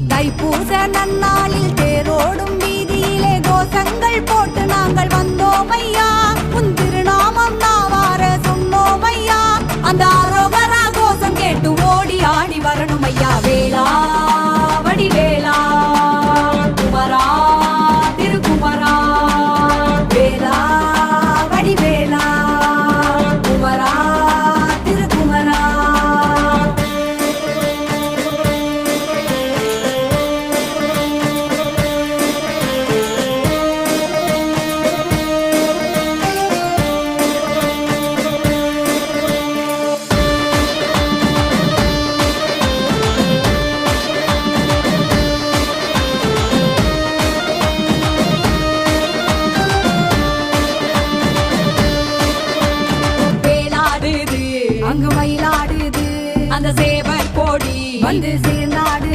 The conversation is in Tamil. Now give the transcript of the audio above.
தைப்பூச நன்னாளில் தேரோடும் வீதியிலே கோஷங்கள் போட்டு நாங்கள் வந்தோம் ஐயா. உன் திருநாமம் நாவார சொன்னோம் ஐயா. அந்த ஆரோகரா கோஷம் கேட்டு ஓடி ஆடி வரணும் ஐயா. வேளா வடிவேலா குமரா திருக்குமரா வேளா வடிவேலா குமரா திருக்குமரா. அங்கு மயிலாடுது அந்த சேவர் கோடி வந்து